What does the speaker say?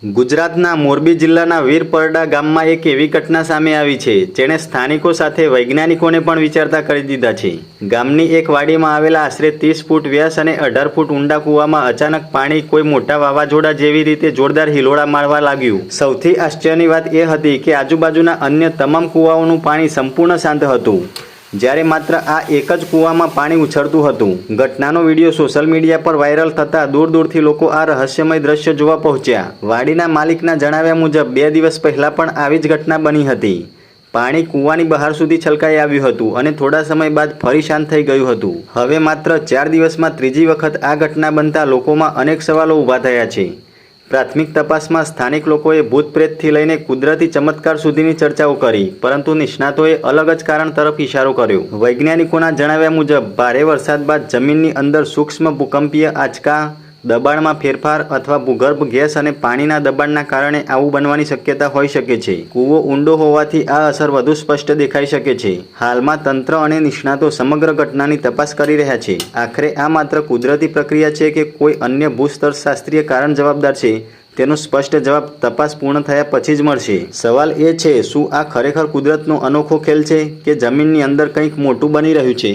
ગુજરાતના મોરબી જિલ્લાના વીરપરડા ગામમાં એક એવી ઘટના સામે આવી છે જેણે સ્થાનિકો સાથે વૈજ્ઞાનિકોને પણ વિચારતા કરી દીધા છે। ગામની એક વાડીમાં આવેલા આશરે 30 ફૂટ વ્યાસ અને 18 ફૂટ ઊંડા કૂવામાં અચાનક પાણી કોઈ મોટા વાવાઝોડા જેવી રીતે જોરદાર હિલોળા મારવા લાગ્યું। સૌથી આશ્ચર્યની વાત એ હતી કે આજુબાજુના અન્ય તમામ કૂવાઓનું પાણી સંપૂર્ણ શાંત હતું, જ્યારે માત્ર આ એક જ કૂવામાં પાણી ઉછળતું હતું। ઘટનાનો વિડીયો સોશિયલ મીડિયા પર વાયરલ થતાં દૂર દૂરથી લોકો આ રહસ્યમય દ્રશ્ય જોવા પહોંચ્યા। વાડીના માલિકના જણાવ્યા મુજબ 2 દિવસ પહેલા પણ આવી જ ઘટના બની હતી। પાણી કૂવાની બહાર સુધી છલકાઈ આવ્યું હતું અને થોડા સમય બાદ ફરી શાંત થઈ ગયું હતું। હવે માત્ર 4 દિવસમાં ત્રીજી વખત આ ઘટના બનતા લોકોમાં અનેક સવાલો ઊભા થયા છે। પ્રાથમિક તપાસમાં સ્થાનિક લોકોએ ભૂત પ્રેતથી લઈને કુદરતી ચમત્કાર સુધીની ચર્ચાઓ કરી, પરંતુ નિષ્ણાતોએ અલગ જ કારણ તરફ ઇશારો કર્યો। વૈજ્ઞાનિકોના જણાવ્યા મુજબ ભારે વરસાદ બાદ જમીનની અંદર સૂક્ષ્મ ભૂકંપીય આંચકા, દબાણમાં ફેરફાર અથવા ભૂગર્ભ ગેસ અને પાણીના દબાણના કારણે આવું બનવાની શક્યતા હોઈ શકે છે। કૂવો ઊંડો હોવાથી આ અસર વધુ સ્પષ્ટ દેખાઈ શકે છે। હાલમાં તંત્ર અને નિષ્ણાતો સમગ્ર ઘટનાની તપાસ કરી રહ્યા છે। આખરે આ માત્ર કુદરતી પ્રક્રિયા છે કે કોઈ અન્ય ભૂસ્તરશાસ્ત્રીય કારણ જવાબદાર છે, તેનો સ્પષ્ટ જવાબ તપાસ પૂર્ણ થયા પછી જ મળશે। સવાલ એ છે, શું આ ખરેખર કુદરતનો અનોખો ખેલ છે કે જમીનની અંદર કંઈક મોટું બની રહ્યું છે?